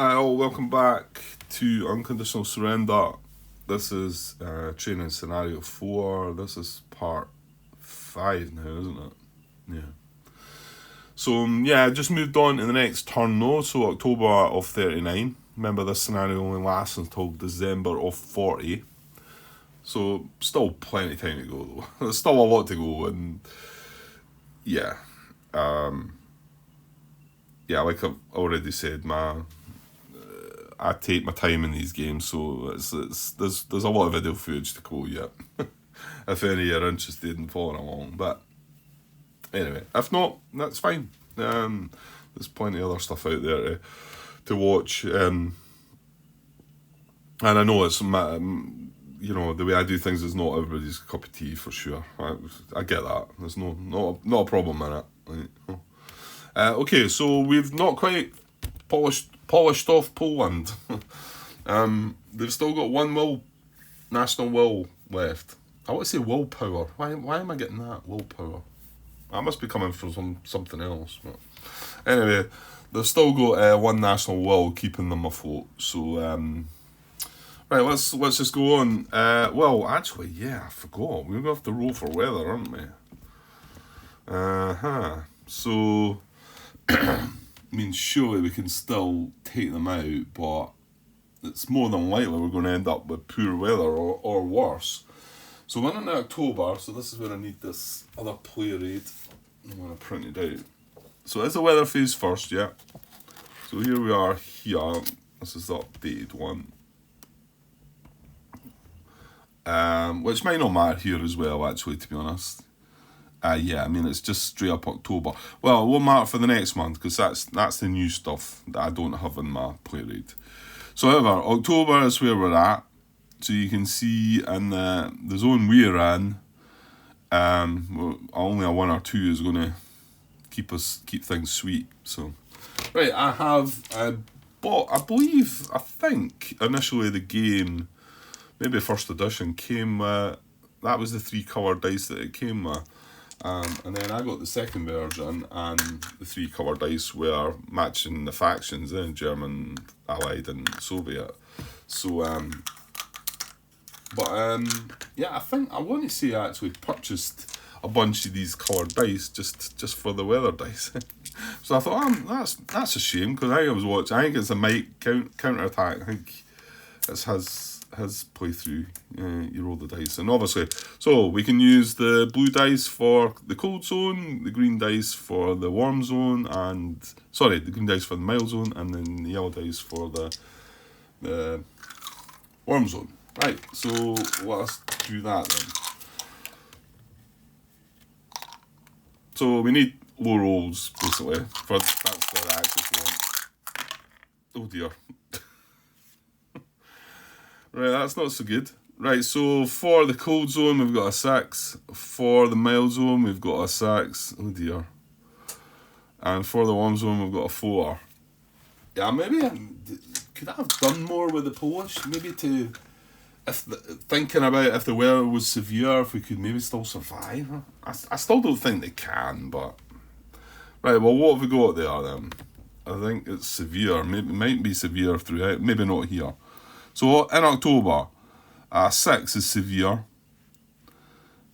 Hi all, welcome back to Unconditional Surrender. This is training scenario 4. This is part 5 now, isn't it? Yeah. So, I just moved on to the next turn though, so October of 39. Remember, this scenario only lasts until December of 40. So, still plenty of time to go though. There's still a lot to go, and yeah. Like I've already said, I take my time in these games, so there's a lot of video footage to go yet. If any of you are interested in following along, but anyway, if not, that's fine. There's plenty of other stuff out there to watch, and I know it's the way I do things is not everybody's cup of tea for sure. I get that. There's not a problem in it. Okay, so we've not quite polished off Poland. They've still got one national will left. I want to say willpower. Why am I getting that? Willpower. I must be coming from something else. But anyway, they've still got one national will keeping them afloat. So, right, let's just go on. I forgot. We're going to have to roll for weather, aren't we? So, surely we can still take them out, but it's more than likely we're going to end up with poor weather or worse. So we're in October, so this is where I need this other player aid. I'm going to print it out. So it's the weather phase first, yeah. So here we are here. This is the updated one. Which might not matter here as well, actually, to be honest. It's just straight up October. Well, it won't matter for the next month because that's the new stuff that I don't have in my play rate. So, however, October is where we're at. So you can see in the zone we're in, only a 1 or 2 is going to keep things sweet. So, right, I think initially the game, maybe first edition, came with, that was the 3 coloured dice that it came with. And then I got the second version, and the 3 coloured dice were matching the factions, German, Allied, and Soviet. So, I think I want to say I actually purchased a bunch of these coloured dice just for the weather dice. So I thought, that's a shame, because I think it's a might counter-attack. I think it's his playthrough. You roll the dice, and obviously, so we can use the blue dice for the cold zone, the green dice for the warm zone, the green dice for the mild zone, and then the yellow dice for the warm zone. Right, so let's do that then. So we need low rolls basically that's what I actually want. Oh dear. Right, that's not so good. Right, so for the cold zone, we've got a 6. For the mild zone, we've got a 6. Oh dear. And for the warm zone, we've got a 4. Yeah, maybe could I have done more with the Polish? Maybe thinking about if the weather was severe, if we could maybe still survive. I still don't think they can, but... Right, well, what have we got there then? I think it's severe. Maybe it might be severe throughout. Maybe not here. So in October, a 6 is severe,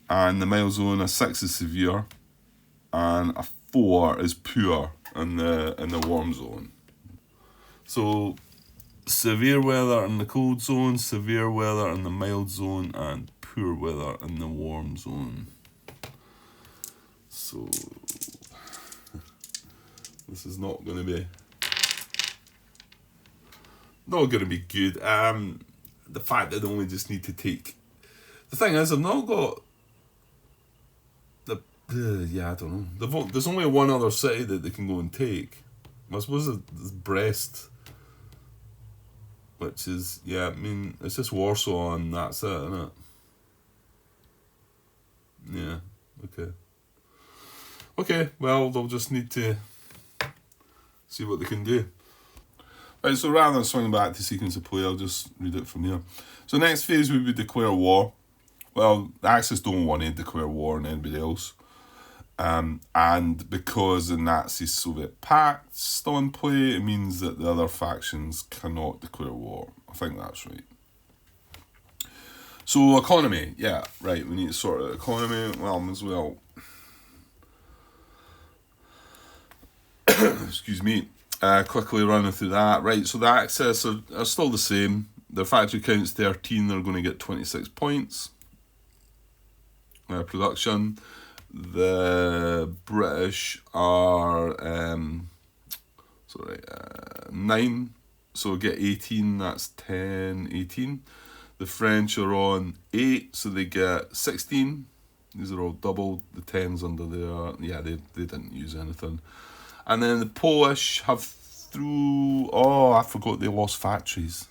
and the mild zone, a 6 is severe, and a 4 is poor in the warm zone. So severe weather in the cold zone, severe weather in the mild zone, and poor weather in the warm zone. So this is not going to be good. The fact that they only just need to take... The thing is, I've not got... I don't know. There's only one other city that they can go and take. I suppose it's Brest. Which is... it's just Warsaw and that's it, isn't it? Yeah, okay. Okay, well, they'll just need to see what they can do. Right, so rather than swinging back to sequence of play, I'll just read it from here. So next phase we would declare war. Well, the Axis don't want to declare war on anybody else. And because the Nazi-Soviet Pact still in play, it means that the other factions cannot declare war. I think that's right. So economy, yeah, right, we need to sort out economy, well, as well. Excuse me. Quickly running through that. Right, so the access are still the same. The factory count's 13, they're going to get 26 points. Production. The British are 9, so get 18, that's 10, 18. The French are on 8, so they get 16. These are all doubled. The 10's under there. Yeah, they didn't use anything. And then the Polish have through... Oh, I forgot they lost factories.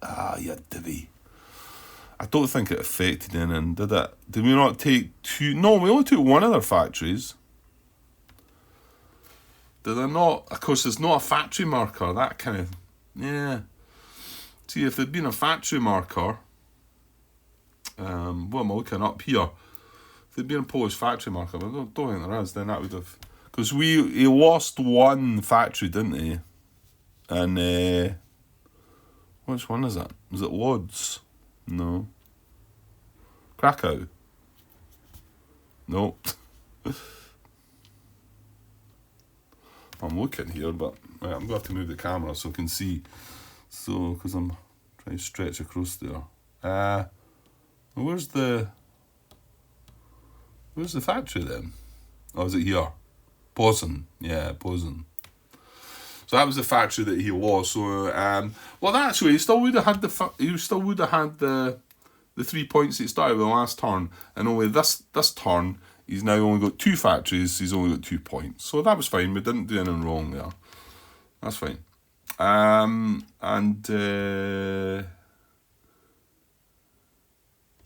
Ah, yeah, divvy. I don't think it affected anything, did it? Did we not take 2? No, we only took one of their factories. Did I not? Of course, it's not a factory marker. That kind of... Yeah. See, if there'd been a factory marker... what am I looking up here? If there'd been a Polish factory marker, I don't think there is, then that would have... Because he lost one factory, didn't he? And, which one is it? Was it Lodz? No. Krakow? No. I'm looking here, but right, I'm going to have to move the camera so I can see. So, because I'm trying to stretch across there. Where's the factory then? Oh, is it here? Posen. Yeah, Posen. So that was the factory that he lost. So, well, actually, he still would have had the 3 points that he started with the last turn, and only this turn he's now only got 2 factories. He's only got 2 points. So that was fine. We didn't do anything wrong there. That's fine.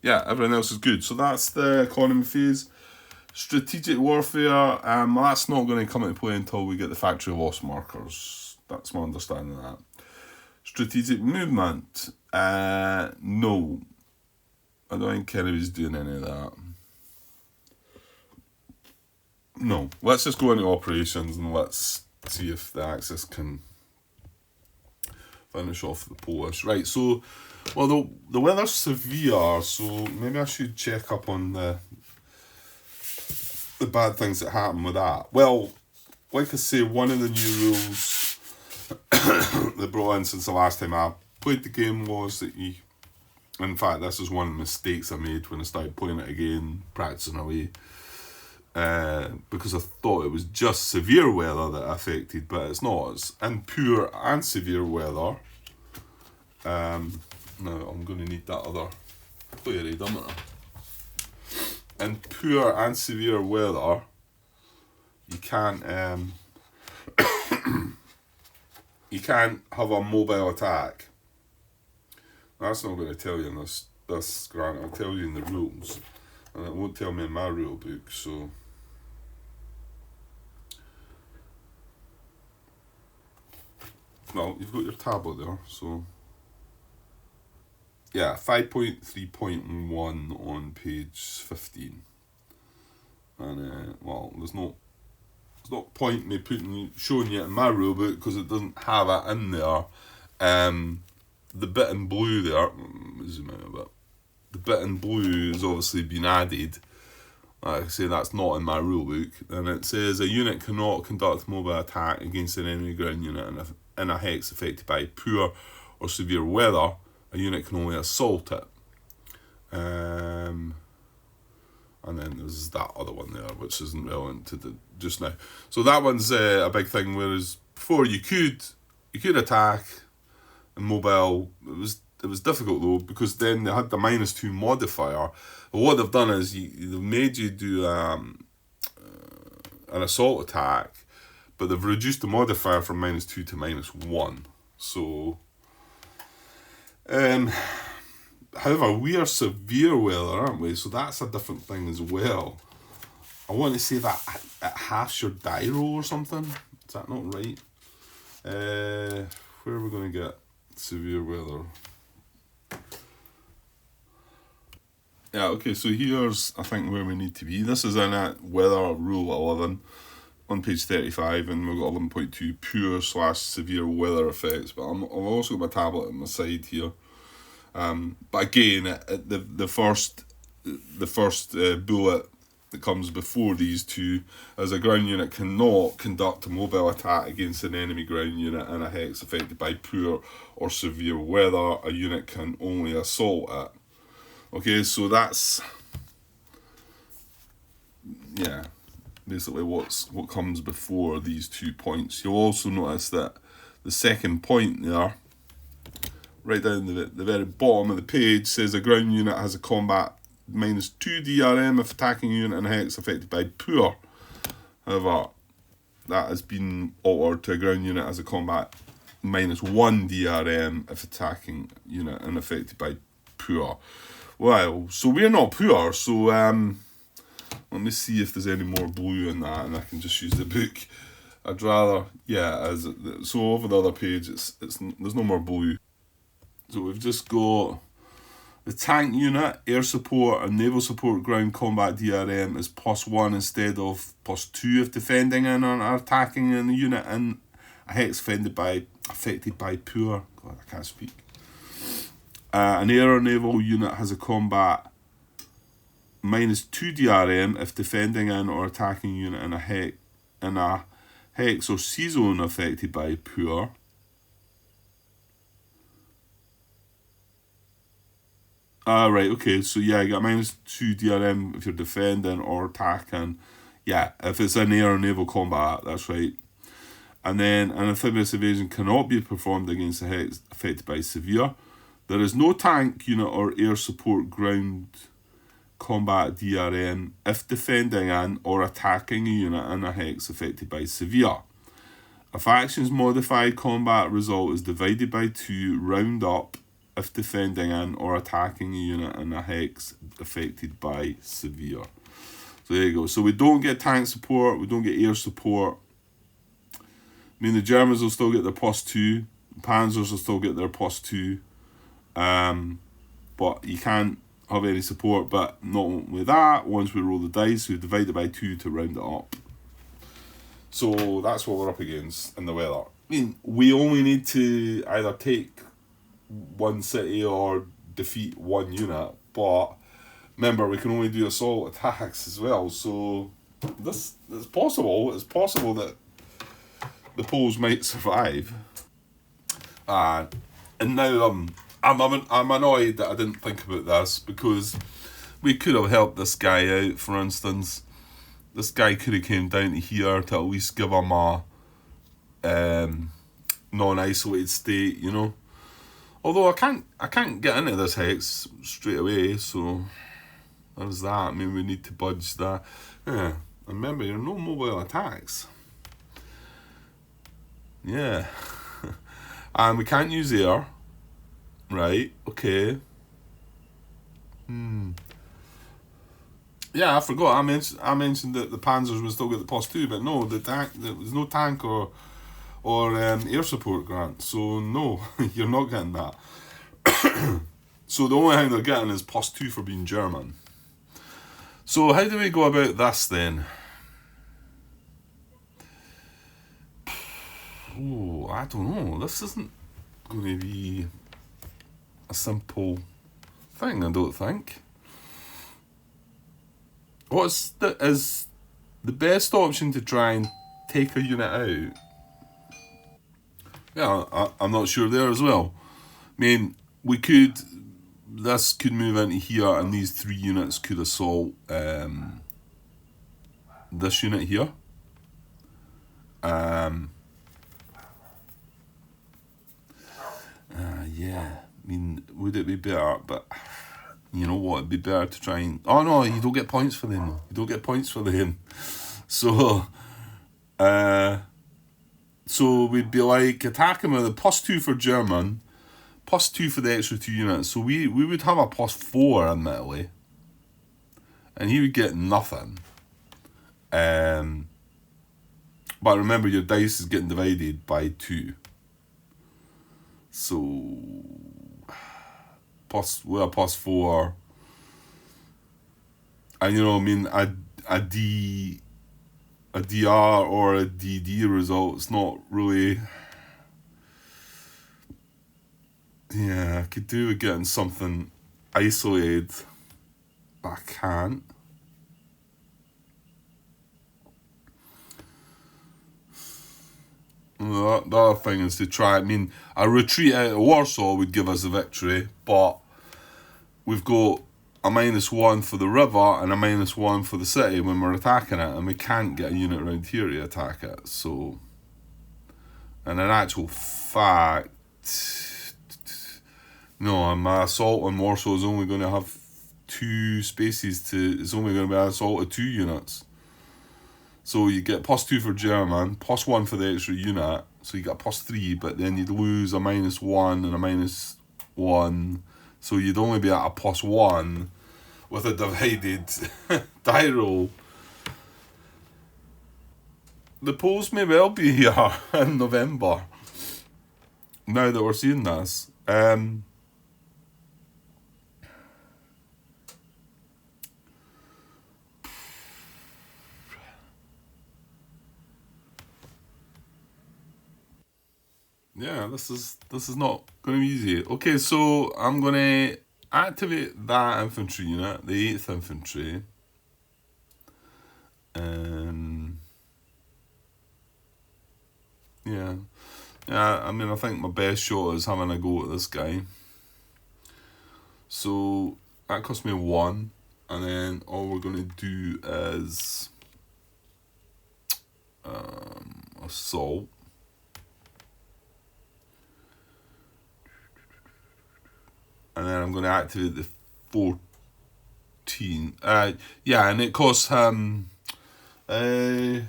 Yeah, everything else is good. So that's the economy phase. Strategic warfare, well, that's not going to come into play until we get the factory loss markers. That's my understanding of that. Strategic movement, no. I don't think Kennedy's doing any of that. No. Let's just go into operations and let's see if the Axis can finish off the Polish. Right, so, well, the weather's severe, so maybe I should check up on the bad things that happen with that. Well, like I say, one of the new rules they brought in since the last time I played the game was that in fact, this is one of the mistakes I made when I started playing it again, practicing away, because I thought it was just severe weather that affected, but it's not. It's in poor and severe weather. Now I'm going to need that other player odometer. In poor and severe weather, you can't you can't have a mobile attack. That's not going to tell you in this grant. I'll tell you in the rules, and it won't tell me in my rule book. So, well, you've got your tablet there. So, yeah, 5.3.1 on page 15, and well, there's no point me showing you it in my rule book because it doesn't have it in there. The bit in blue there, zoom out a bit. The bit in blue has obviously been added. Like I say, that's not in my rule book, and it says a unit cannot conduct a mobile attack against an enemy ground unit in a hex affected by poor or severe weather. A unit can only assault it. And then there's that other one there, which isn't relevant to just now. So that one's a big thing. Whereas before you could attack a mobile. It was difficult though because then they had the -2 modifier. But what they've done is they've made you do an assault attack, but they've reduced the modifier from -2 to -1. So. However, we are severe weather, aren't we? So that's a different thing as well. I want to say that it halves your die roll or something. Is that not right? Where are we going to get severe weather? Yeah, okay, so here's, I think, where we need to be. This is in at weather rule 11 on page 35, and we've got 11.2 pure/severe weather effects. But I've also got my tablet on my side here. But again, the first bullet that comes before these two, as a ground unit cannot conduct a mobile attack against an enemy ground unit in a hex affected by poor or severe weather. A unit can only assault it. Okay, so that's, yeah, basically what comes before these 2 points. You'll also notice that the second point there, right down the very bottom of the page, says a ground unit has a combat -2 DRM if attacking unit in a hex affected by poor. However, that has been altered to a ground unit as a combat -1 DRM if attacking unit and affected by poor. Well, so we're not poor, so let me see if there's any more blue in that, and I can just use the book. I'd rather, yeah, so over the other page, it's there's no more blue. So we've just got the tank unit, air support, and naval support ground combat DRM is +1 instead of +2 if defending in or attacking in the unit in a hex affected by poor. God, I can't speak. An air or naval unit has a combat -2 DRM if defending in or attacking unit in a hex or C zone affected by poor. Right, okay, so yeah, you got -2 DRM if you're defending or attacking. Yeah, if it's in air or naval combat, that's right. And then an amphibious evasion cannot be performed against a hex affected by severe. There is no tank unit or air support ground combat DRM if defending in or attacking a unit in a hex affected by severe. A faction's modified combat result is divided by 2, round up, if defending in or attacking a unit in a hex affected by severe. So there you go. So we don't get tank support, we don't get air support. I mean, the Germans will still get their +2, Panzers will still get their +2, but you can't have any support. But not only that, once we roll the dice, we divide it by 2 to round it up. So that's what we're up against in the weather. I mean, we only need to either take one city or defeat one unit, but remember, we can only do assault attacks as well, so this is possible. It's possible that the Poles might survive. And now I'm annoyed that I didn't think about this, because we could have helped this guy out. For instance, this guy could have came down to here to at least give him a non-isolated state, you know. Although I can't get into this hex straight away, so there's that. Maybe we need to budge that. Yeah, remember, there are no mobile attacks. Yeah. And we can't use air. Right, okay. Yeah, I forgot. I mentioned that the Panzers would still get the +2, but no, there was no tank or air support grant. So no, you're not getting that. So the only thing they're getting is +2 for being German. So how do we go about this then? Oh, I don't know. This isn't going to be a simple thing, I don't think. Is the best option to try and take a unit out? Yeah, I'm not sure there as well. I mean, this could move into here, and these 3 units could assault this unit here. Yeah, I mean, would it be better? But you know what? It'd be better to try and. Oh no, you don't get points for them. You don't get points for them. So, so we'd be like attacking with a +2 for German, +2 for the extra 2 units. So we would have a +4, admittedly, and he would get nothing. But remember, your dice is getting divided by 2. So we're a +4. And you know, I mean, a DR or a DD result, it's not really. Yeah, I could do with getting something isolated, but I can't. The other thing is to try. I mean, a retreat out of Warsaw would give us a victory, but we've got a -1 for the river and a -1 for the city when we're attacking it, and we can't get a unit around here to attack it. So, and in actual fact, no, my assault on Warsaw is only going to have 2 spaces to. It's only going to be an assault of 2 units. So you get +2 for German, +1 for the extra unit, so you get +3, but then you'd lose a -1 and a -1, so you'd only be at a +1 with a divided die roll. The Poles may well be here in November, now that we're seeing this. Yeah, this is not going to be easy. Okay, so I'm going to activate that infantry unit, the 8th Infantry. Yeah. Yeah, I mean, I think my best shot is having a go at this guy. So that cost me 1, and then all we're going to do is assault. And then I'm going to activate the 14. Yeah, and it costs him. No.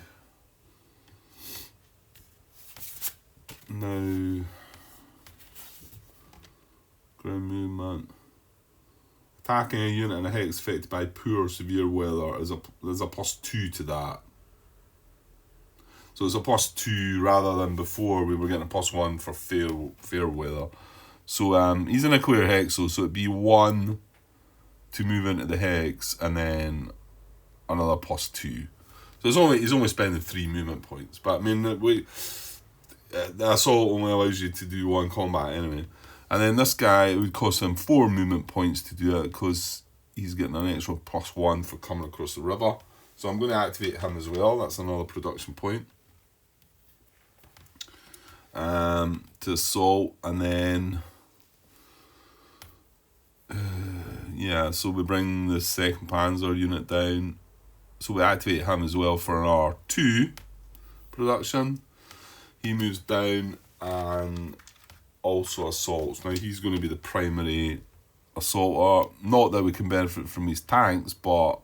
Ground movement. Attacking a unit in a hex affected by poor or severe weather there's a +2 to that. So it's a +2 rather than before we were getting a +1 for fair weather. So he's in a clear hex, so it'd be 1 to move into the hex, and then another +2. So he's only spending 3 movement points. But I mean, the assault only allows you to do 1 combat anyway. And then this guy, it would cost him 4 movement points to do it because he's getting an extra +1 for coming across the river. So I'm going to activate him as well. That's another production point. To assault, and then yeah, so we bring the 2nd Panzer unit down. So we activate him as well for an R2 production. He moves down and also assaults. Now he's going to be the primary assaulter. Not that we can benefit from his tanks, but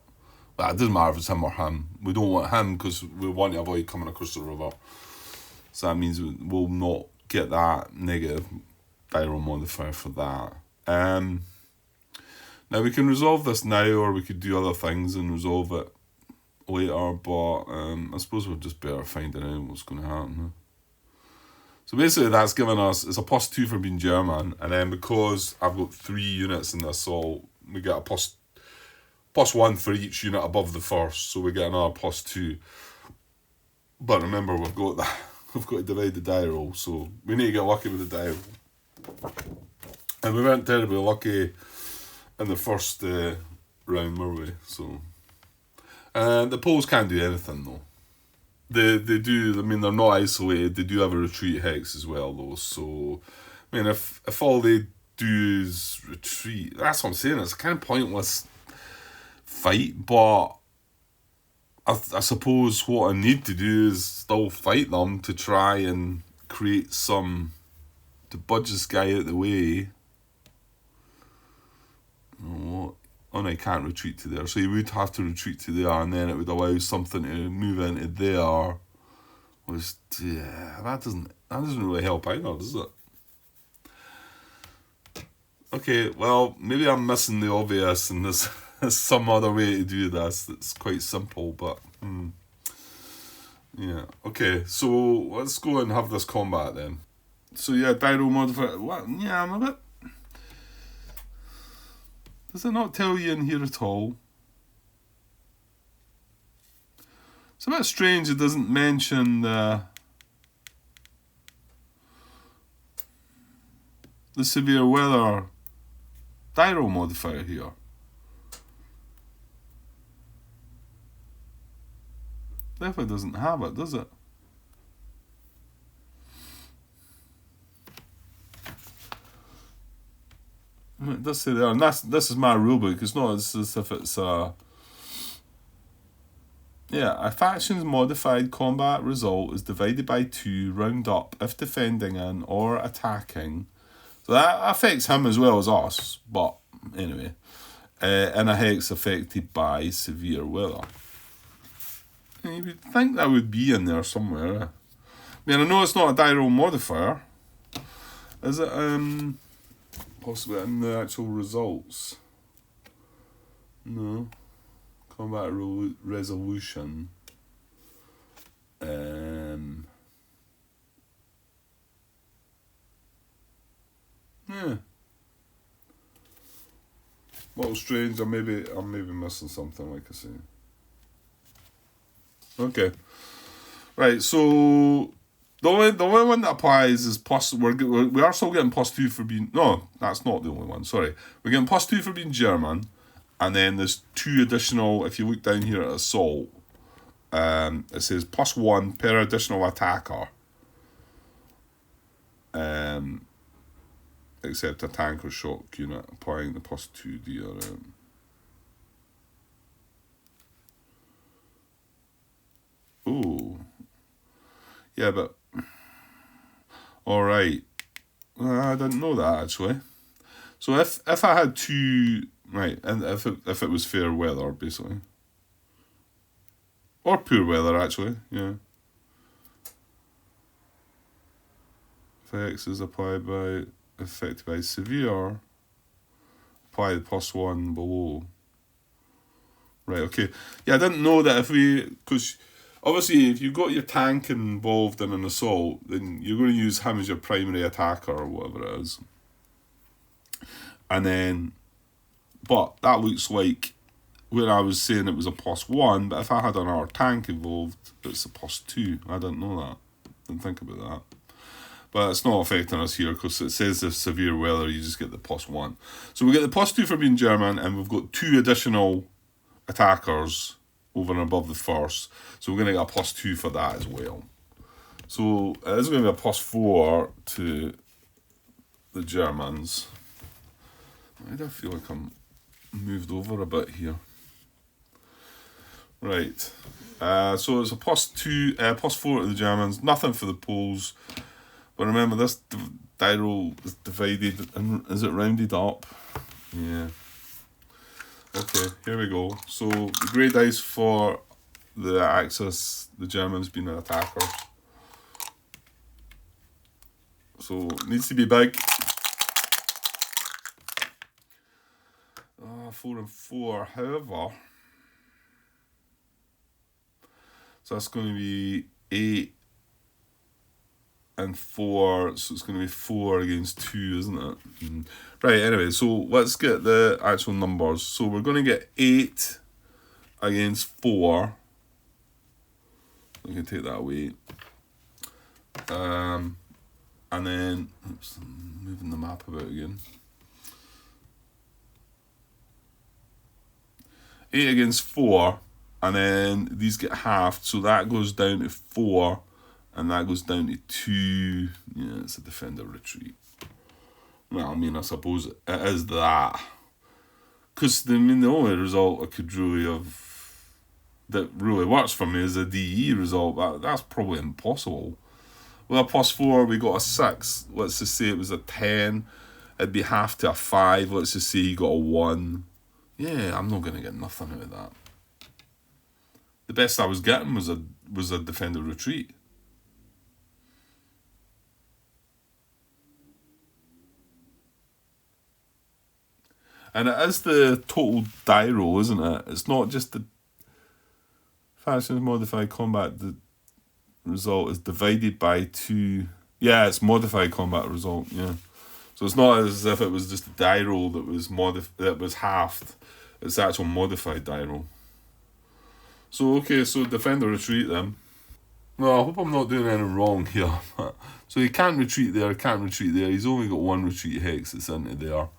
well, it doesn't matter if it's him or him. We don't want him because we want to avoid coming across the river. So that means we'll not get that negative die roll modifier for that. Now we can resolve this now, or we could do other things and resolve it later, but I suppose we're just better finding out what's going to happen. So basically that's given us, it's a +2 for being German, and then because I've got 3 units in the assault, we get a +1 for each unit above the first, so we get another +2. But remember, we've got to divide the die roll, so we need to get lucky with the die roll. And we weren't terribly lucky in the first round, were we? So the Poles can't do anything though. They do. I mean, they're not isolated. They do have a retreat hex as well, though. So, I mean, if all they do is retreat, that's what I'm saying. It's a kind of pointless fight. But I suppose what I need to do is still fight them to try and create some to budge this guy out of the way. Oh no, he can't retreat to there. So he would have to retreat to there, and then it would allow something to move into there. Which, yeah, that doesn't really help either, does it? Okay, well, maybe I'm missing the obvious, and there's some other way to do this that's quite simple, but yeah. Okay, so let's go and have this combat then. So yeah, die roll modifier. What? Yeah, I'm a bit. Does it not tell you in here at all? It's a bit strange it doesn't mention the severe weather die roll modifier here. Definitely doesn't have it, does it? It does say there, and this is my rulebook. It's not as if it's a faction's modified combat result is divided by 2, round up if defending in or attacking. So that affects him as well as us, but anyway. In a hex affected by severe weather. And you would think that would be in there somewhere. I mean, I know it's not a die roll modifier. Is it possibly in the actual results? No. Combat resolution. Yeah. Little strange, I'm maybe missing something, like I say. Okay. Right, so the only one that applies is plus. We are still getting +2 for being. No, that's not the only one. Sorry, we're getting +2 for being German, and then there's 2 additional. If you look down here at assault, it says +1 per additional attacker. Except a tank or shock unit applying the +2 DRM. Oh, yeah, but all right. I didn't know that actually. So if I had 2, right, and if it was fair weather basically, or poor weather actually, yeah. Effects is affected by severe. Apply the +1 below. Right, okay. Yeah, I didn't know that because obviously if you've got your tank involved in an assault, then you're going to use him as your primary attacker or whatever it is. And then, but that looks like where I was saying it was a +1, but if I had another tank involved, it's a +2. I didn't know that. Didn't think about that. But it's not affecting us here because it says if severe weather, you just get the +1. So we get the +2 for being German, and we've got 2 additional attackers over and above the first. So we're going to get a +2 for that as well. So it is going to be a +4 to the Germans. I do feel like I'm moved over a bit here. Right. So it's a +4 to the Germans. Nothing for the Poles. But remember, this die roll is divided, and is it rounded up? Yeah. Okay, here we go. So the grey dice for the Axis, the Germans being an attacker. So it needs to be big. 4 and 4. However, so that's going to be 8 and 4, so it's going to be 4 against 2, isn't it? Right, anyway, so let's get the actual numbers. So we're going to get 8 against 4. We can take that away. And then, oops, I'm moving the map about again. 8 against 4, and then these get halved, so that goes down to 4. And that goes down to 2. Yeah, it's a defender retreat. Well, I mean, I suppose it is that. Because, I mean, the only result I could really have that really works for me is a DE result. That's probably impossible. With a +4, we got a 6. Let's just say it was a 10. It'd be half to a 5. Let's just say you got a 1. Yeah, I'm not going to get nothing out of that. The best I was getting was a defender retreat. And it is the total die roll, isn't it? It's not just the factions modified combat. The result is divided by 2. Yeah, it's modified combat result. Yeah, so it's not as if it was just a die roll that was halved. It's actual modified die roll. So, okay, so defend or retreat then. No, I hope I'm not doing anything wrong here. So he can't retreat there, can't retreat there. He's only got one retreat hex that's into there.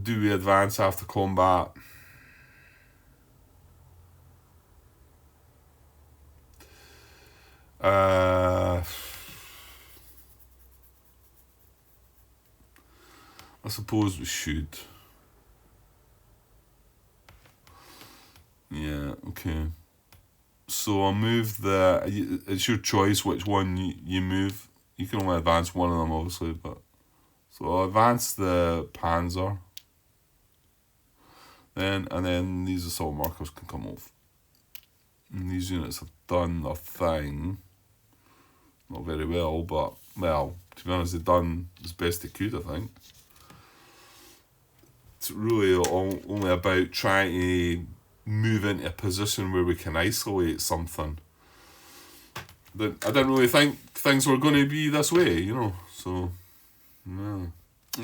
Do we advance after combat? I suppose we should. Yeah, okay. So I'll move the... It's your choice which one you move. You can only advance one of them, obviously, but... So I'll advance the Panzer. And then these assault markers can come off. And these units have done their thing. Not very well, but, well, to be honest, they've done as best they could, I think. It's really only about trying to move into a position where we can isolate something. I didn't really think things were going to be this way, you know, so, yeah.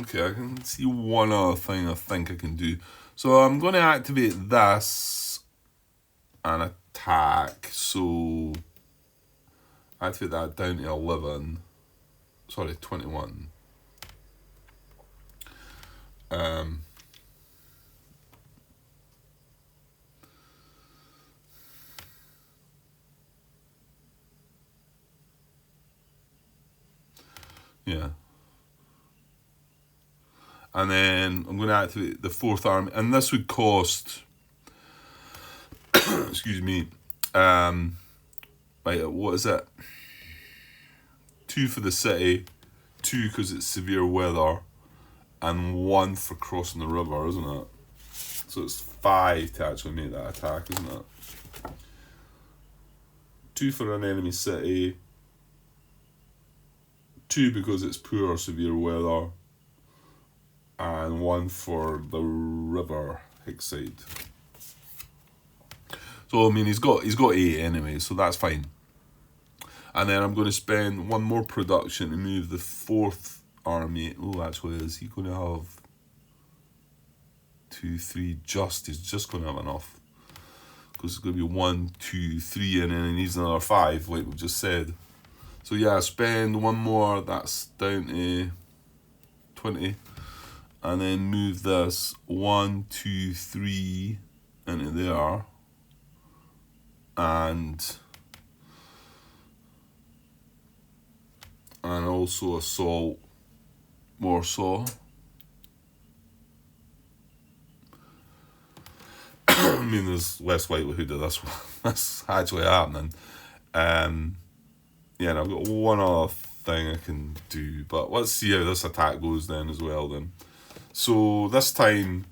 Okay, I can see one other thing I think I can do. So I'm going to activate this and attack, so activate that down to 11, sorry, 21. Yeah. And then I'm going to activate the 4th army, and this would cost, excuse me, right, what is it? 2 for the city, 2 because it's severe weather, and 1 for crossing the river, isn't it? So it's 5 to actually make that attack, isn't it? 2 for an enemy city, 2 because it's poor or severe weather, and 1 for the river Hickside. So I mean he's got 8 anyway, so that's fine. And then I'm going to spend 1 more production to move the 4th army. Oh, actually, is he going to have 2, 3? He's just going to have enough. Because it's going to be 1, 2, 3, and then he needs another 5, like we just said. So yeah, spend 1 more, that's down to 20. And then move this 1, 2, 3 into there. And also assault Warsaw. I mean, there's less likelihood of that's actually happening. Yeah, and I've got one other thing I can do, but let's see how this attack goes then as well then. So this time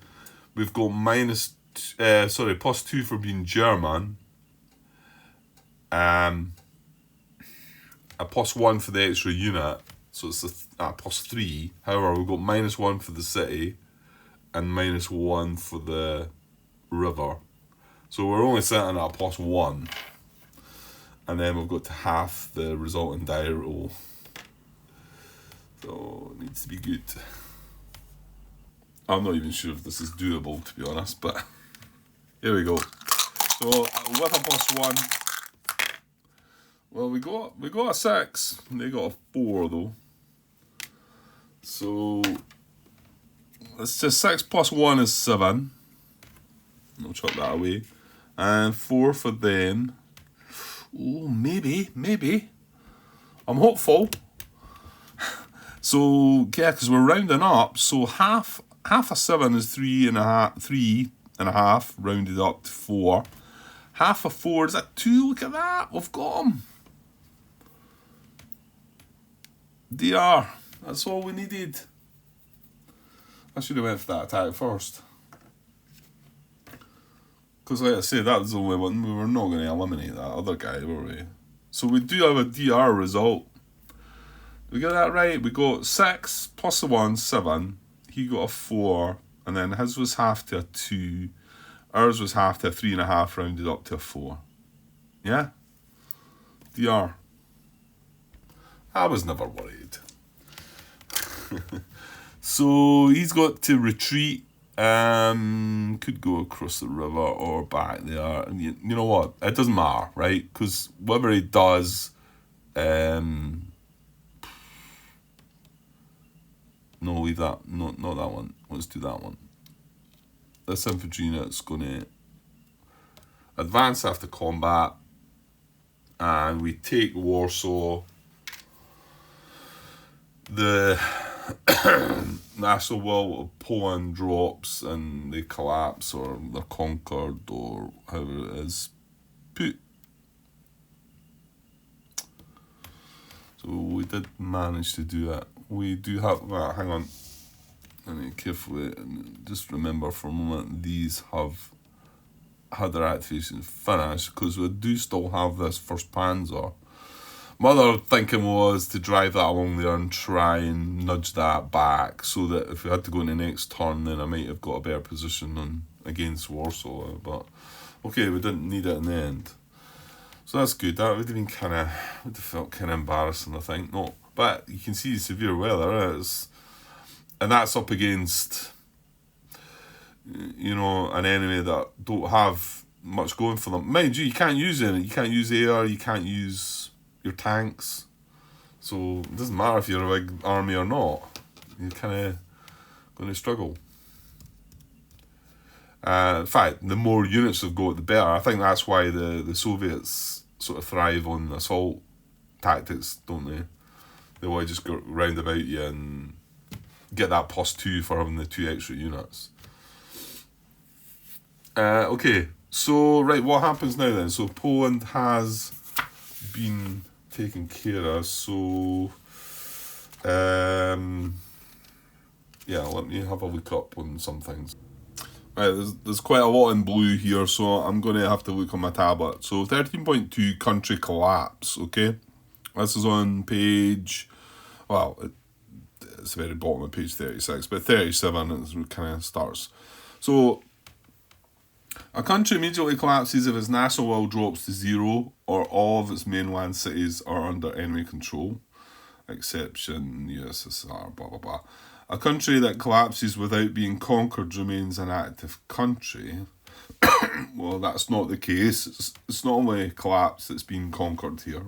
we've got +2 for being German. A +1 for the extra unit, so it's a +3. However, we've got -1 for the city and -1 for the river. So we're only sitting at a +1. And then we've got to half the resulting die roll. So it needs to be good. I'm not even sure if this is doable, to be honest, but here we go. So with a +1, well, we got a 6. They got a 4 though. So let's just 6 + 1 is 7. I'll chuck that away. And 4 for them. Oh, maybe. I'm hopeful. So yeah, because we're rounding up. So half a 7 is 3.5, rounded up to 4. Half a 4 is that 2. Look at that. We've got them. DR. That's all we needed. I should have went for that attack first. Because like I said, that was the only one. We were not going to eliminate that other guy, were we? So we do have a DR result. Did we get that right? We got 6 + 1, 7. He got a 4. And then his was half to a 2. Ours was half to a 3.5, rounded up to a 4. Yeah? DR. I was never worried. So he's got to retreat Could go across the river or back there. And you know what? It doesn't matter, right? Because whatever he does, no, leave that. No, not that one. Let's do that one. This infantry unit's going to advance after combat, and we take Warsaw. The national will of Poland drops and they collapse or they're conquered or however it is put. So we did manage to do it. We do have, well, hang on, I need to carefully just remember for a moment these have had their activation finished because we do still have this first Panzer. My other thinking was to drive that along there and try and nudge that back so that if we had to go in the next turn, then I might have got a better position on against Warsaw. But okay, we didn't need it in the end, so that's good. That would have been would have felt kind of embarrassing, I think. No, but you can see severe weather is, and that's up against, you know, an enemy that don't have much going for them. Mind you, you can't use any. You can't use air. You can't use your tanks, so it doesn't matter if you're a big army or not. You're kind of going to struggle. In fact, the more units they've got, the better. I think that's why the Soviets sort of thrive on assault tactics, don't they? They want to just go round about you and get that +2 for having the 2 extra units. Okay, so right, what happens now then? So Poland has been taken care of, so yeah, let me have a look up on some things. Right, there's quite a lot in blue here, so I'm going to have to look on my tablet. So 13.2, country collapse, okay? This is on page, well, it's the very bottom of page 36, but 37 it kind of starts. So a country immediately collapses if its national will drops to 0 or all of its mainland cities are under enemy control. Exception, USSR, blah, blah, blah. A country that collapses without being conquered remains an active country. Well, that's not the case. It's not only collapse, it's been conquered here.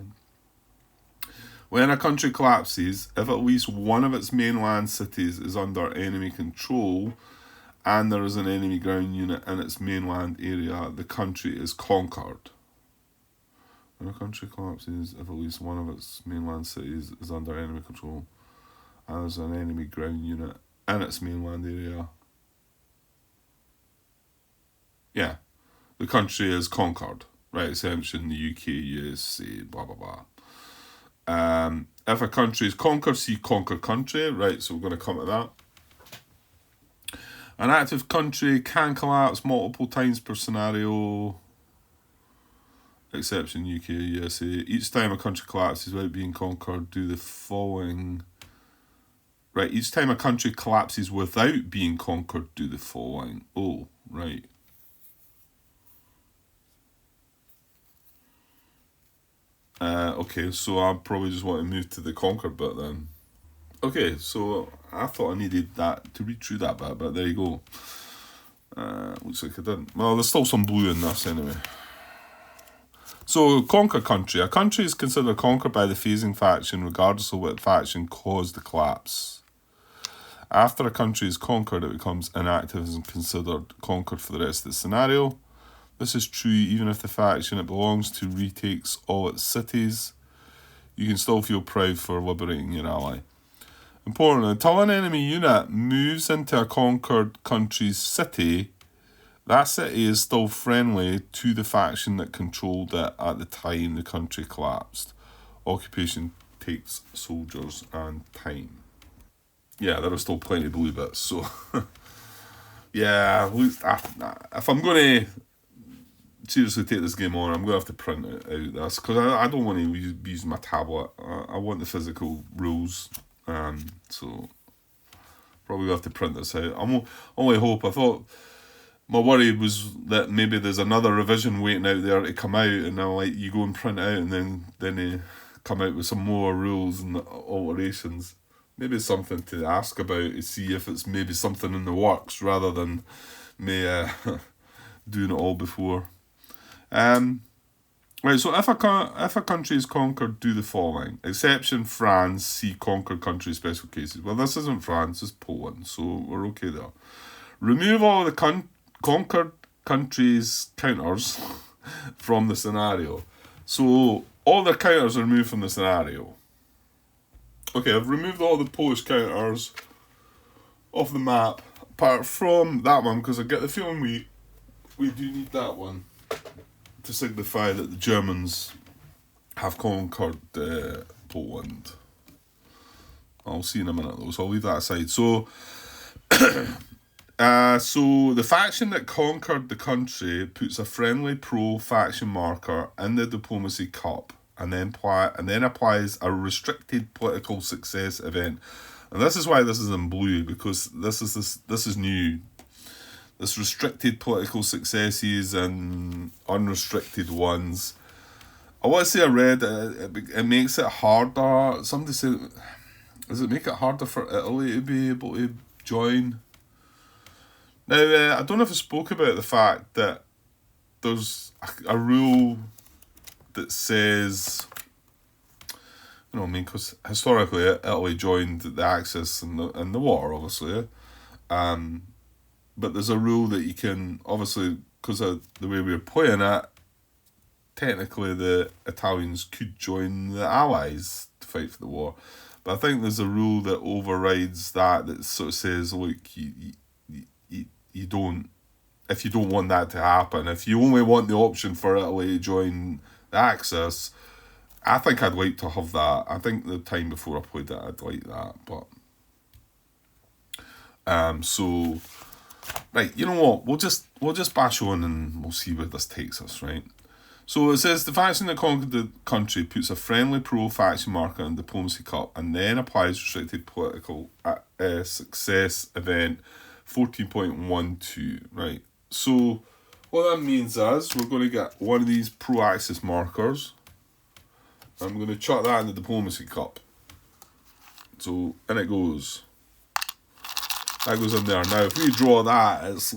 When a country collapses, if at least one of its mainland cities is under enemy control, and there is an enemy ground unit in its mainland area, the country is conquered. When a country collapses, if at least one of its mainland cities is under enemy control, and there's an enemy ground unit in its mainland area, yeah, the country is conquered. Right, exemption, the UK, USA, blah, blah, blah. If a country is conquered, see conquered country. Right, so we're going to come to that. An active country can collapse multiple times per scenario. Exception UK, USA. Each time a country collapses without being conquered, do the following. Right, each time a country collapses without being conquered, do the following. Oh, right. Okay, so I probably just want to move to the conquered bit then. Okay, so I thought I needed that to read through that bit, but there you go. Looks like I didn't. Well, there's still some blue in this anyway. So, conquer country. A country is considered conquered by the phasing faction regardless of what faction caused the collapse. After a country is conquered, it becomes inactive and considered conquered for the rest of the scenario. This is true even if the faction it belongs to retakes all its cities. You can still feel proud for liberating your ally. Important, until an enemy unit moves into a conquered country's city, that city is still friendly to the faction that controlled it at the time the country collapsed. Occupation takes soldiers and time. Yeah, there are still plenty of blue bits, so yeah, if I'm going to seriously take this game on, I'm going to have to print it out this, because I don't want to use my tablet. I want the physical rules, so probably have to print this out. I'm only hope. I thought my worry was that maybe there's another revision waiting out there to come out, and now like you go and print it out, and then they come out with some more rules and alterations. maybe something to ask about to see if it's maybe something in the works rather than me doing it all before. Right, so if a country is conquered, do the following. Exception France, see conquered country special cases. Well, this isn't France, it's Poland, so we're okay there. Remove all the conquered countries' counters from the scenario. So all the counters are removed from the scenario. Okay, I've removed all the Polish counters off the map, apart from that one, because I get the feeling we do need that one to signify that the Germans have conquered Poland. I'll see in a minute though, so I'll leave that aside. So, so the faction that conquered the country puts a friendly pro-faction marker in the diplomacy cup, and then applies a restricted political success event. And this is why this is in blue, because this is new. There's restricted political successes and unrestricted ones. I want to say I read it makes it harder. Somebody said, does it make it harder for Italy to be able to join? Now, I don't know if I spoke about the fact that there's a rule that says, you know what I mean, because historically Italy joined the Axis and the war, obviously. But there's a rule that you can, obviously, because of the way we were playing it, technically the Italians could join the Allies to fight for the war. But I think there's a rule that overrides that sort of says, look, you don't, if you don't want that to happen, if you only want the option for Italy to join the Axis, I think I'd like to have that. I think the time before I played it, I'd like that. But, so... Right, you know what? We'll just bash on and we'll see where this takes us, right? So it says the faction that conquered the country puts a friendly pro-faction marker in the diplomacy cup and then applies restricted political success event 14.12, right? So what that means is we're going to get one of these pro-axis markers. I'm going to chuck that in the diplomacy cup. So in it goes. That goes in there. Now, if we draw that, it's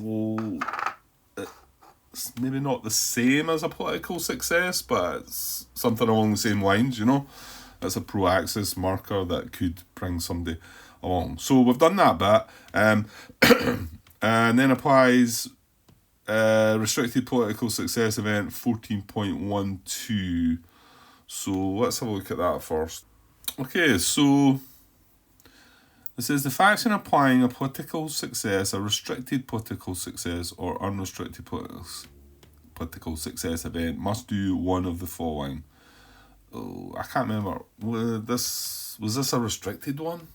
maybe not the same as a political success, but it's something along the same lines, you know? It's a pro-axis marker that could bring somebody along. So we've done that bit. And then applies restricted political success event 14.12. So let's have a look at that first. Okay, so... it says the faction applying a political success, a restricted political success, or unrestricted political success event must do one of the following. Oh, I can't remember. Was this a restricted one?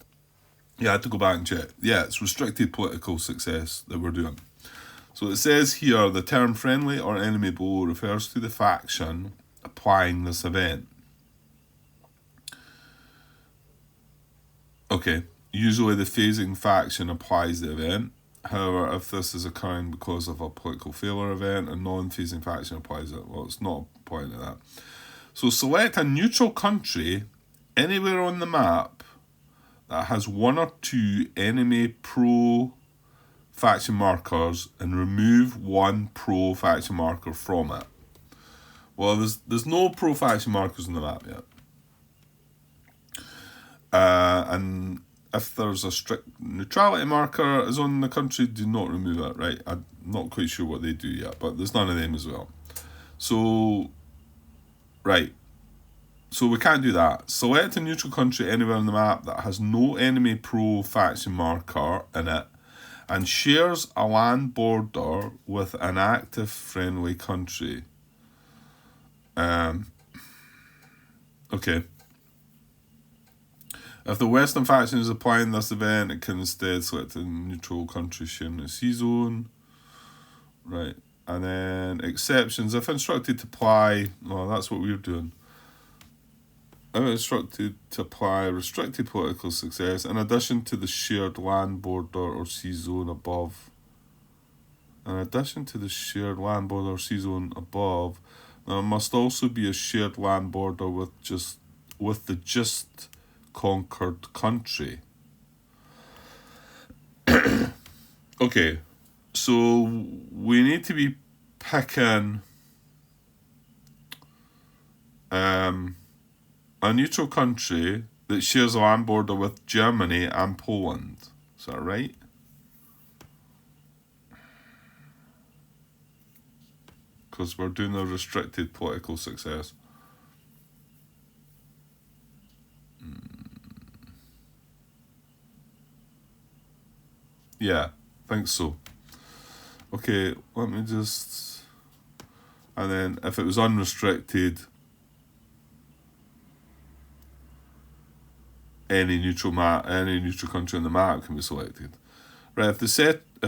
Yeah, I had to go back and check. Yeah, it's restricted political success that we're doing. So it says here the term friendly or enemy blow refers to the faction applying this event. Okay. Usually the phasing faction applies the event. However, if this is occurring because of a political failure event, a non-phasing faction applies it. Well, it's not applying to that. So select a neutral country anywhere on the map that has one or two enemy pro-faction markers and remove one pro-faction marker from it. Well, there's no pro-faction markers on the map yet. And if there's a strict neutrality marker is on the country, do not remove it, right? I'm not quite sure what they do yet, but there's none of them as well. So, right. So we can't do that. Select a neutral country anywhere on the map that has no enemy pro-faction marker in it and shares a land border with an active friendly country. Okay. If the Western faction is applying this event, it can instead select a neutral country sharing a C-zone. Right. And then exceptions. If instructed to apply, well, that's what we're doing. If instructed to apply restricted political success, in addition to the shared land border or C-zone above. In addition to the shared land border or C-zone above, there must also be a shared land border with the just conquered country. Okay, so we need to be picking a neutral country that shares a land border with Germany and Poland. Is that right? Because we're doing a restricted political success. Yeah, I think so. Okay, let me just... And then if it was unrestricted, any neutral country on the map can be selected. Right, if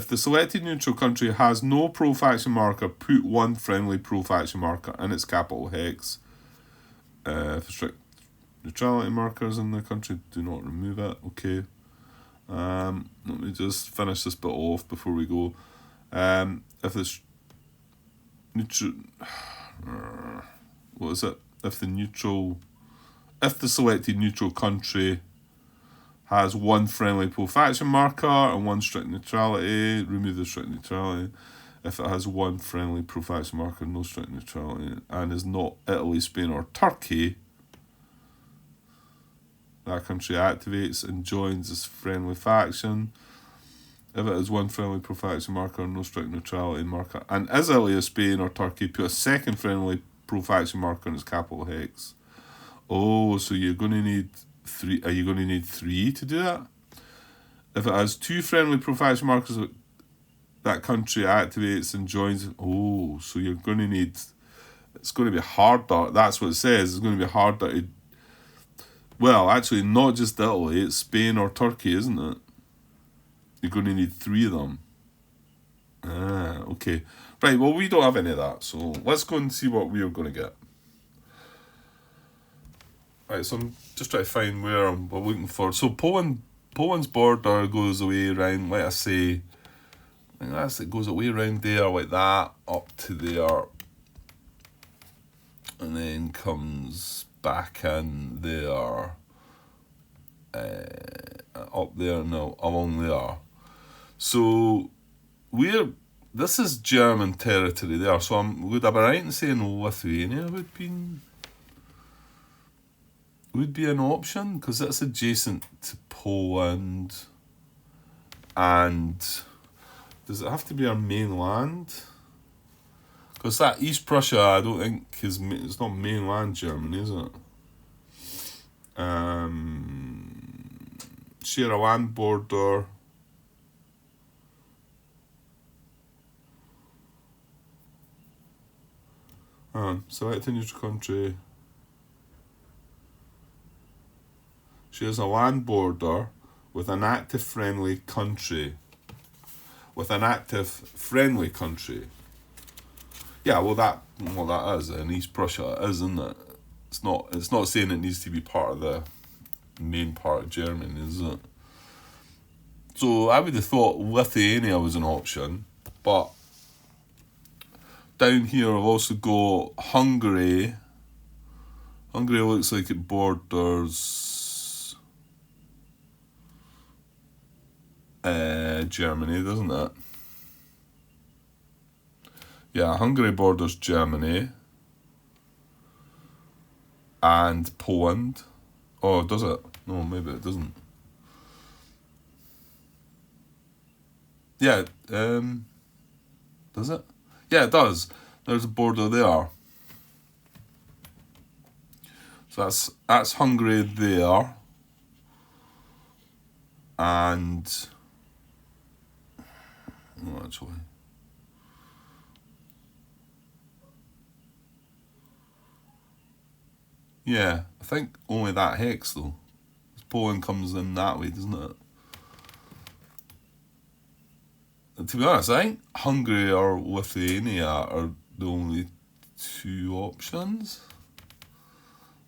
the selected neutral country has no pro-faction marker, put one friendly pro-faction marker in its capital hex. If strict neutrality markers in the country, do not remove it. Okay. Let me just finish this bit off before we go. If it's neutral, what is it? If the selected neutral country has one friendly pro-faction marker and one strict neutrality, remove the strict neutrality. If it has one friendly pro-faction marker, no strict neutrality, and is not Italy, Spain, or Turkey, that country activates and joins this friendly faction. If it has one friendly pro-faction marker, no strict neutrality marker, and is Italy, Spain, or Turkey, put a second friendly pro-faction marker in its capital hex. Oh, so you're going to need 3. Are you going to need 3 to do that? If it has 2 friendly pro-faction markers, that country activates and joins. Oh, so you're going to need... It's going to be harder. That's what it says. It's going to be harder to... Well, actually, not just Italy. It's Spain or Turkey, isn't it? You're going to need 3 of them. Ah, okay. Right, well, we don't have any of that. So let's go and see what we're going to get. Right, so I'm just trying to find where we're looking for. So Poland's border goes away around, let us say, I think it goes away around there like that, up to there, and then comes back in there, up there, no, along there. So this is German territory there, so would I be right in saying Lithuania would be an option, because that's adjacent to Poland, and does it have to be our mainland? Because that East Prussia, I don't think it's not mainland Germany, is it? Share a land border. Select a neutral country. Shares a land border with an active friendly country. Yeah, well that is in East Prussia, isn't it? It's not saying it needs to be part of the main part of Germany, is it? So I would have thought Lithuania was an option, but down here I've also got Hungary. Hungary looks like it borders Germany, doesn't it? Yeah, Hungary borders Germany and Poland. Oh, does it? No, maybe it doesn't. Yeah, does it? Yeah, it does. There's a border there. So that's Hungary there. And... no, actually... yeah, I think only that hex though. Poland comes in that way, doesn't it? And to be honest, I think Hungary or Lithuania are the only 2 options.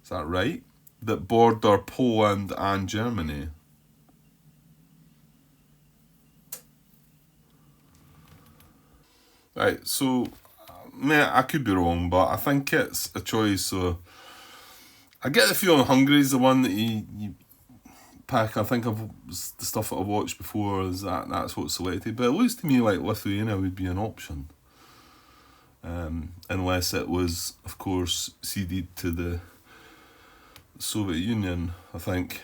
Is that right? That border Poland and Germany. Right, so I could be wrong, but I think it's a choice. So I get the feeling Hungary's the one that you pick. I think the stuff that I've watched before is that's what's selected. But it looks to me like Lithuania would be an option. Unless it was, of course, ceded to the Soviet Union, I think.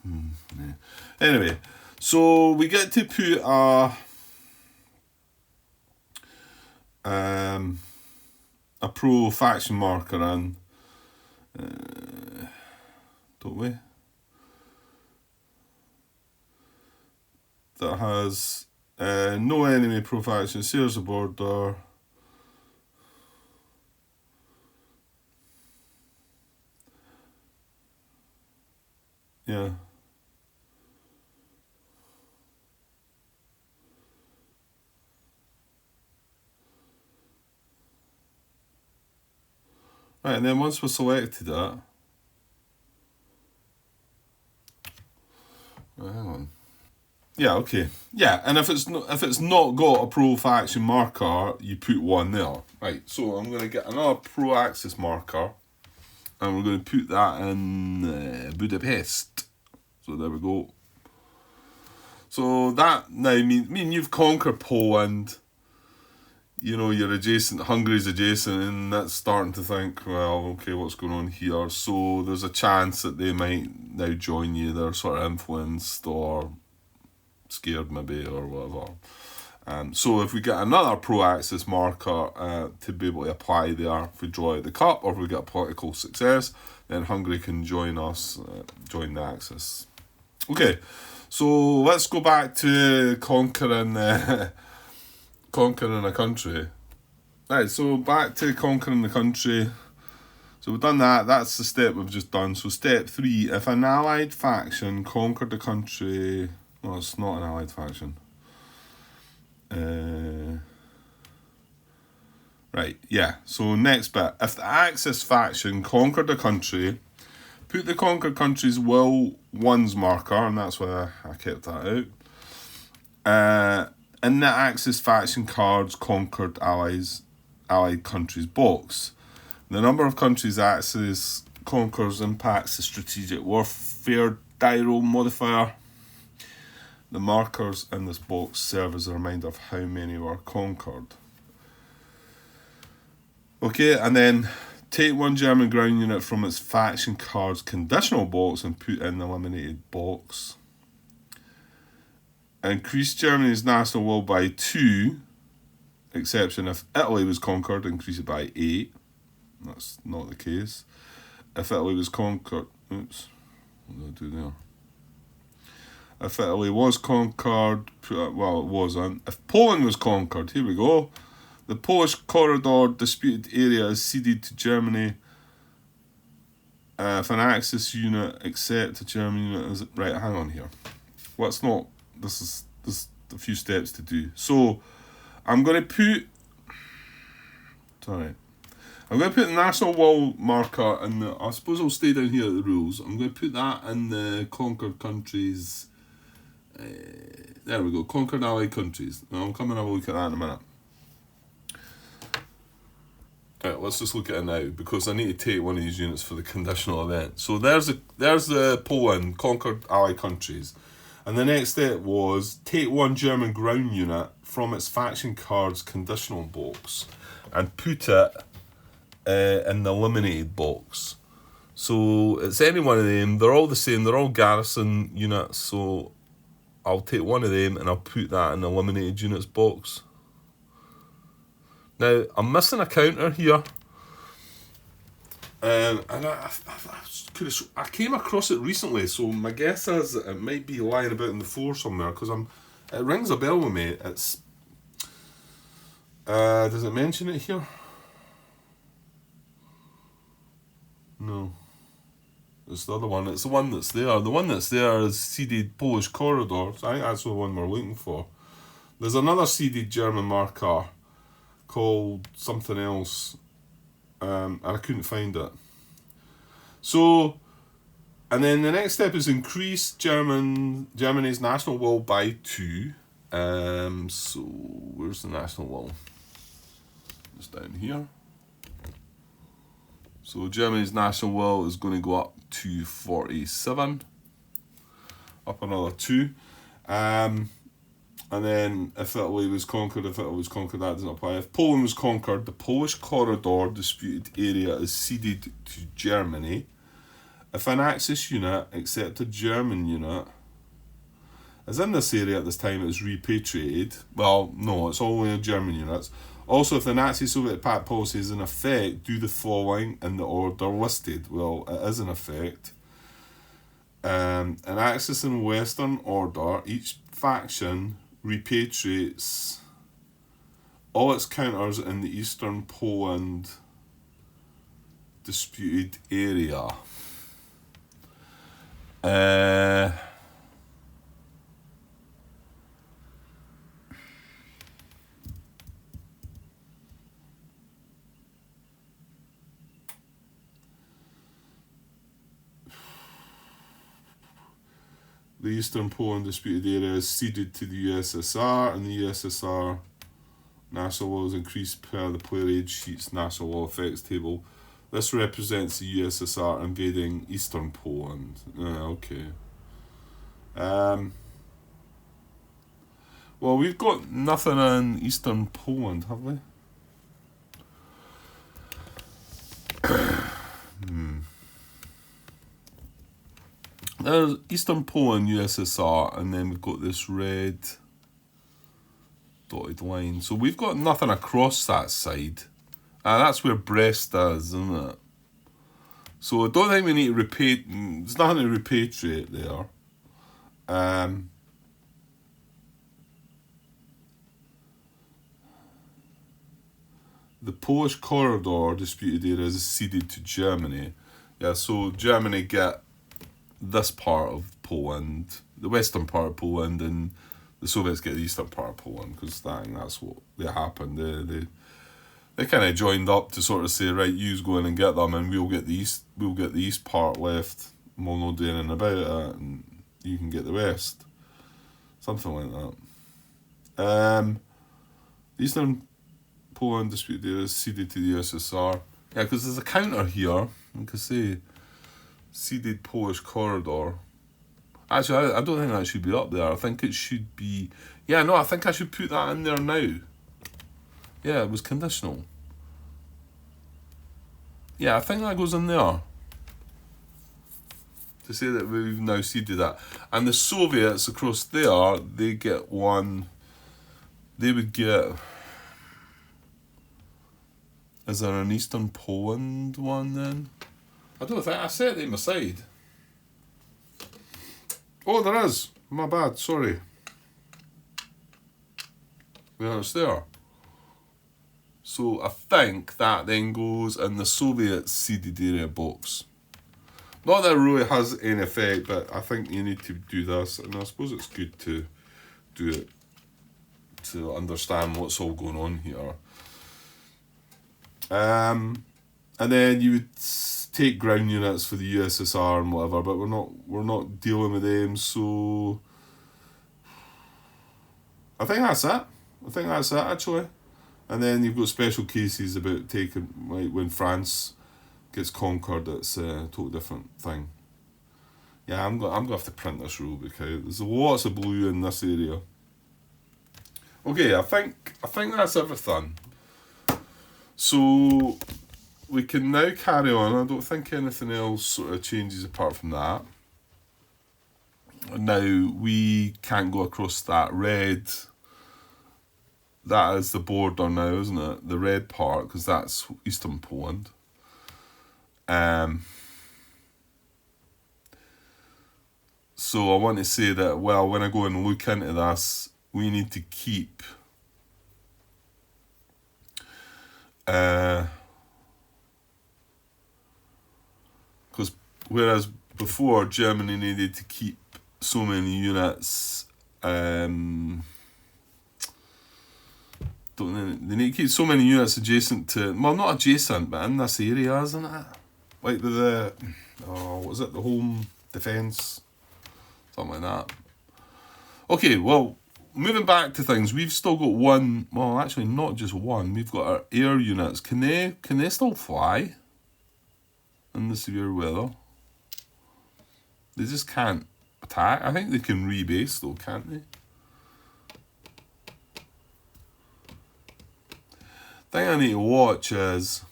Yeah. Anyway, so we get to put a pro-faction marker in, don't we? That has no enemy pro-faction, shares the border. Yeah. Right, and then once we selected that, hang on. Yeah, okay. Yeah, and if it's not got a pro-faction marker, you put one there. Right, so I'm going to get another pro-axis marker, and we're going to put that in Budapest. So there we go. So that now mean you've conquered Poland. You know, you're adjacent, Hungary's adjacent, and that's starting to think, well, okay, what's going on here? So there's a chance that they might now join you. They're sort of influenced or scared maybe or whatever. So if we get another pro-axis marker to be able to apply there, if we draw out the cup or if we get a political success, then Hungary can join us, join the Axis. Okay, so let's go back to conquering a country. Right, so back to conquering the country. So we've done that. That's the step we've just done. So step 3, if an allied faction conquered the country... Well, it's not an allied faction. Right, yeah. So next bit. If the Axis faction conquered the country, put the conquered country's will ones marker, and that's why I kept that out. In the Axis faction cards conquered allied countries box. The number of countries Axis conquers impacts the strategic warfare Dyro modifier. The markers in this box serve as a reminder of how many were conquered. Okay, and then take one German ground unit from its faction cards conditional box and put in the eliminated box. Increase Germany's national will by 2, exception if Italy was conquered, increase it by 8. That's not the case. If Italy was conquered... Oops, what did I do there? If Italy was conquered... Well, it wasn't. If Poland was conquered, here we go. The Polish corridor disputed area is ceded to Germany. If an Axis unit except a German unit is... Right, hang on here. Well, it's not... This is a few steps to do. So, I'm going to put... Sorry. I'm going to put the national wall marker in the... I suppose I'll stay down here at the rules. I'm going to put that in the conquered countries... there we go. Conquered allied countries. I'll come and have a look at that in a minute. Right, let's just look at it now, because I need to take one of these units for the conditional event. So there's the Poland, conquered allied countries. And the next step was take one German ground unit from its faction cards conditional box and put it in the eliminated box. So it's any one of them. They're all the same. They're all garrison units. So I'll take one of them and I'll put that in the eliminated units box. Now, I'm missing a counter here. And I came across it recently, so my guess is it might be lying about in the floor somewhere, because it rings a bell with me. It's does it mention it here? No. It's the other one. It's the one that's there. The one that's there is seeded Polish corridor. So I think that's the one we're looking for. There's another seeded German marker called something else. And I couldn't find it. So, and then the next step is increase Germany's national will by 2. So where's the national will? It's down here. So Germany's national will is going to go up to 47. up another 2. And then if Italy was conquered, that doesn't apply. If Poland was conquered, the Polish corridor disputed area is ceded to Germany. If an Axis unit, except a German unit, is in this area at this time, it is repatriated. Well, no, it's only German units. Also, if the Nazi-Soviet pact policy is in effect, do the following in the order listed. Well, it is in effect. An Axis in Western order, each faction repatriates all its counters in the Eastern Poland disputed area. The Eastern Poland disputed area is ceded to the USSR, and the USSR national law is increased per the player age sheet's national law effects table. This represents the USSR invading Eastern Poland. Okay. Well, we've got nothing in Eastern Poland, have we? There's Eastern Poland, USSR, and then we've got this red dotted line. So we've got nothing across that side. That's where Brest is, isn't it? So I don't think we need to repatriate. There's nothing to repatriate there. The Polish corridor disputed area is ceded to Germany. Yeah, so Germany get this part of Poland, the western part of Poland, and the Soviets get the eastern part of Poland, because that's what happened. They kind of joined up to sort of say, right, you go in and get them, and we'll get the east part left, and we'll not do anything about it, and you can get the west, something like that. Eastern Poland dispute there is ceded to the USSR. Yeah, because there's a counter here. Like I say, ceded Polish corridor. Actually, I don't think that should be up there. I think it should be... Yeah, no, I think I should put that in there now. Yeah, it was conditional. Yeah, I think that goes in there. To say that we've now ceded that. And the Soviets across there, they get one... They would get... Is there an Eastern Poland one then? I don't think I set them aside. Oh, there is. My bad, sorry. Yeah, it's there. So I think that then goes in the Soviet ceded area box. Not that it really has any effect, but I think you need to do this, and I suppose it's good to do it to understand what's all going on here. And then you would take ground units for the USSR and whatever, but we're not dealing with them, so I think that's it actually. And then you've got special cases about taking, like when France gets conquered, it's a totally different thing. Yeah, I'm gonna have to print this rule because there's lots of blue in this area. Okay, I think that's everything. So we can now carry on. I don't think anything else sort of changes apart from that. Now we can't go across that red. That is the border now, isn't it? The red part, because that's Eastern Poland. So I want to say that, well, when I go and look into this, we need to keep because whereas before Germany needed to keep so many units, they need to keep so many units adjacent to, well, not adjacent, but in this area, isn't it? Like the what was it, the home defence, something like that. Okay, well, moving back to things, we've still got one, well, actually not just one, we've got our air units. Can they still fly in the severe weather? They just can't attack. I think they can rebase though, can't they? Thing I need to watch is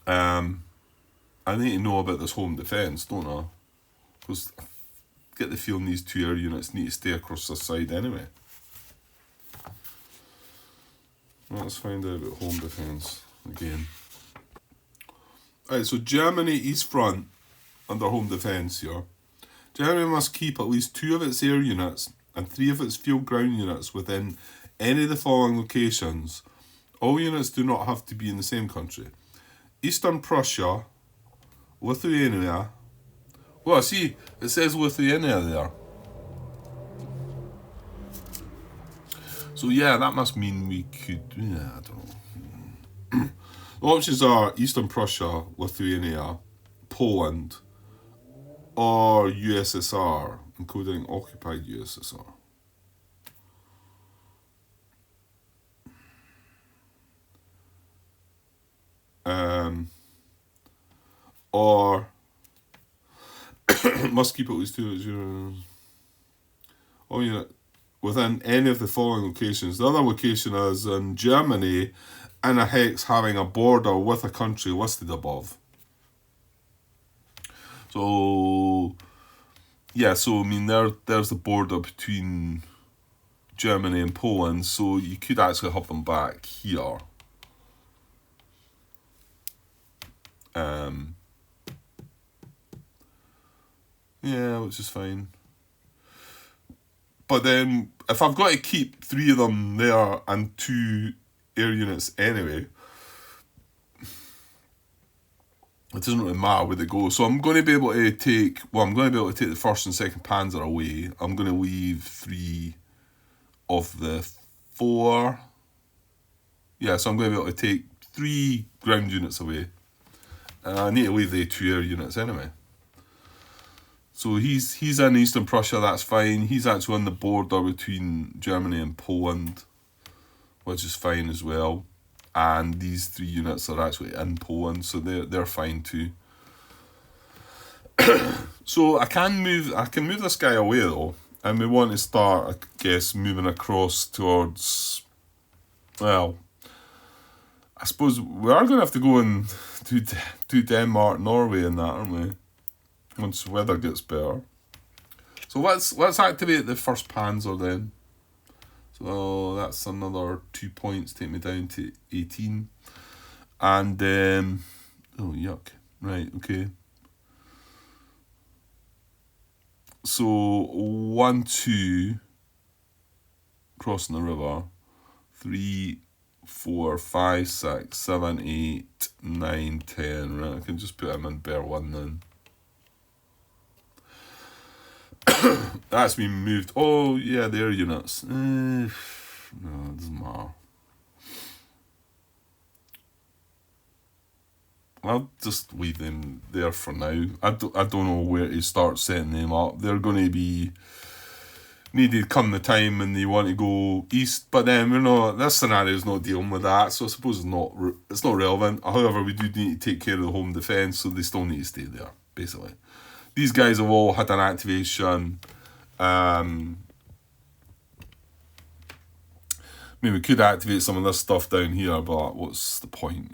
I need to know about this home defence, don't I? Because I get the feeling these 2 air units need to stay across this side anyway. Let's find out about home defence again. Alright, so Germany East Front under home defence here. Germany must keep at least 2 of its air units and 3 of its field ground units within any of the following locations. All units do not have to be in the same country. Eastern Prussia, Lithuania. Well, see, it says Lithuania there. So yeah, that must mean we could, yeah, I don't know. The options are Eastern Prussia, Lithuania, Poland, or USSR, including occupied USSR. Or must keep at least 2 oh yeah, within any of the following locations. The other location is in Germany and a hex having a border with a country listed above. So yeah, so I mean there's the border between Germany and Poland, so you could actually have them back here. Yeah, which is fine. But then, if I've got to keep 3 of them there and 2 air units anyway, it doesn't really matter where they go. So I'm going to be able to take, I'm going to be able to take the 1st and 2nd Panzer away. I'm going to leave 3 of the 4. Yeah, so I'm going to be able to take 3 ground units away. And I need to leave the 2 air units anyway. So he's in Eastern Prussia, that's fine. He's actually on the border between Germany and Poland, which is fine as well. And these 3 units are actually in Poland, so they're fine too. So I can move this guy away though, and we want to start, I guess, moving across towards, well, I suppose we are going to have to go and do Denmark, Norway and that, aren't we? Once the weather gets better. So let's activate the 1st Panzer then. So that's another 2 points, take me down to 18. And oh yuck. Right, okay. So 1, 2 crossing the river. 3, 4, 5, 6, 7, 8, 9, 10. Right, I can just put him in bear 1 then. That's been moved. Oh yeah, their units. No, it doesn't matter. I'll just leave them there for now. I don't know where to start setting them up. They're going to be needed come the time when they want to go east. But then this scenario is not dealing with that, so I suppose it's not relevant. However, we do need to take care of the home defence, so they still need to stay there. Basically, these guys have all had an activation. I mean, we could activate some of this stuff down here, but what's the point,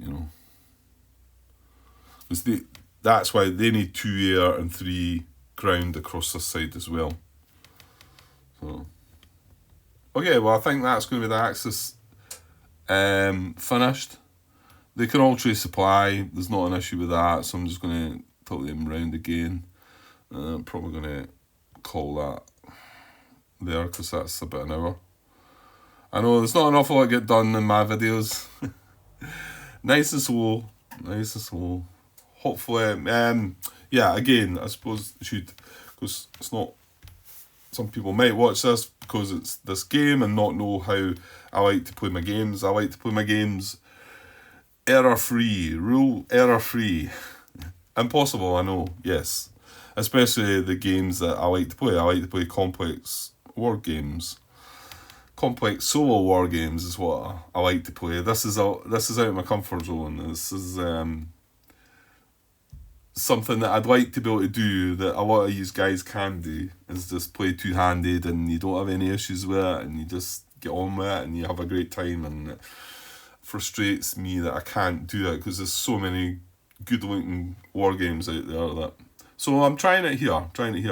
Because that's why they need 2 air and 3 ground across this side as well. So, okay, well, I think that's going to be the Axis finished. They can all trace supply. There's not an issue with that, so I'm just going to tilt them round again. I'm probably going to call that there because that's about an hour. I know there's not an awful lot get done in my videos. Nice and slow. Hopefully, yeah, again, I suppose I should, because it's not, some people might watch this because it's this game and not know how I like to play my games. I like to play my games error-free, rule error-free. Impossible, I know, yes. Especially the games that I like to play. I like to play complex war games. Complex solo war games is what I like to play. This is out of my comfort zone. This is something that I'd like to be able to do that a lot of you guys can do is just play two-handed and you don't have any issues with it and you just get on with it and you have a great time, and it frustrates me that I can't do that because there's so many good-looking war games out there that. So I'm trying it here.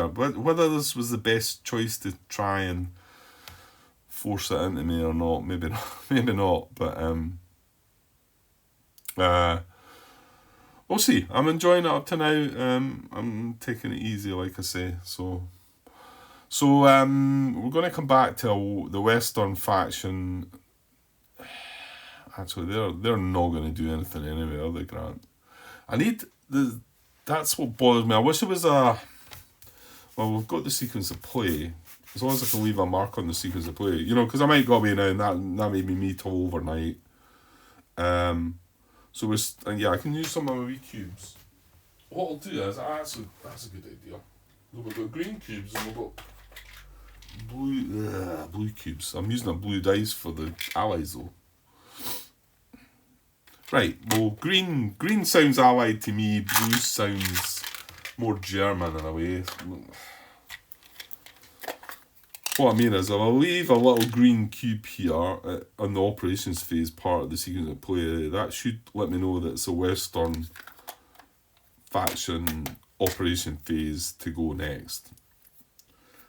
But whether this was the best choice to try and force it into me or not, maybe not, maybe not. But we'll see. I'm enjoying it up to now. I'm taking it easy, like I say. So we're going to come back to the Western faction. Actually, they're not going to do anything anyway, are they, Grant? That's what bothers me. I wish there was well, we've got the sequence of play. As long as I can leave a mark on the sequence of play, you know, because I might go away now, and that made me meet all overnight. So yeah, I can use some of my wee cubes. What I'll do is that's a good idea. We've got green cubes and we've got blue cubes. I'm using a blue dice for the allies though. Right, well, green sounds allied to me, blue sounds more German in a way. What I mean is, I'll leave a little green cube here on the operations phase part of the sequence of play. That should let me know that it's a Western faction operation phase to go next.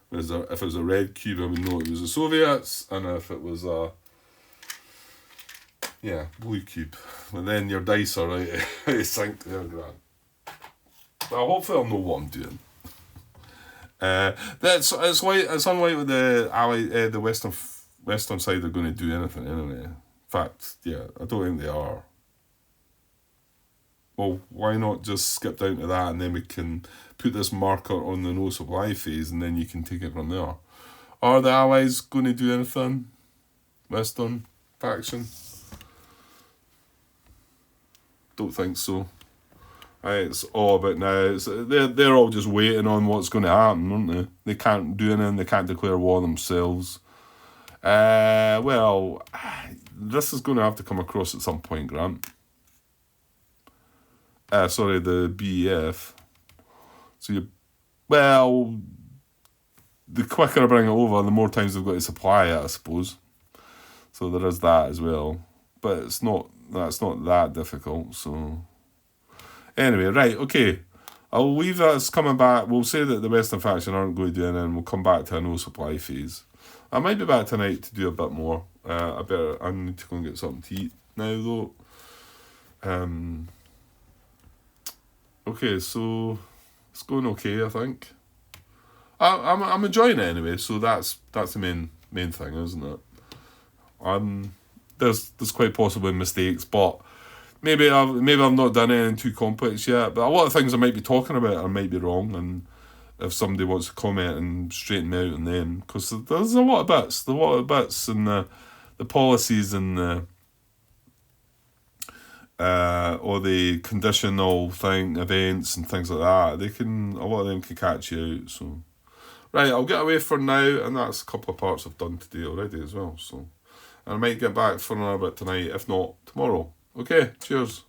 Whereas if it was a red cube, I would know it was the Soviets, and if it was a blue cube. And then your dice are right out of sync there, Grant. Well, hopefully I'll know what I'm doing. It's unlike with the Western side are going to do anything anyway. In fact, I don't think they are. Well, why not just skip down to that and then we can put this marker on the no supply phase and then you can take it from there. Are the Allies going to do anything? Western faction? Don't think so. It's all about now. They're all just waiting on what's going to happen, aren't they? They can't do anything. They can't declare war themselves. Well, this is going to have to come across at some point, Grant. Sorry, the BEF. So the quicker I bring it over, the more times they've got to supply it, I suppose. So there is that as well. But that's not that difficult, so. Anyway, right, okay. I'll leave us coming back. We'll say that the Western faction aren't going to do anything, and we'll come back to a no supply phase. I might be back tonight to do a bit more. I need to go and get something to eat now, though. Okay, so it's going okay, I think. I'm enjoying it anyway, so that's the main thing, isn't it? There's quite possibly mistakes, but maybe I've not done anything too complex yet. But a lot of things I might be talking about I might be wrong, and if somebody wants to comment and straighten me out on them, because there's a lot of bits, and the policies and the or the conditional events and things like that. A lot of them can catch you out. So, right, I'll get away for now, and that's a couple of parts I've done today already as well. So, and I might get back for another bit tonight, if not tomorrow. Okay, cheers.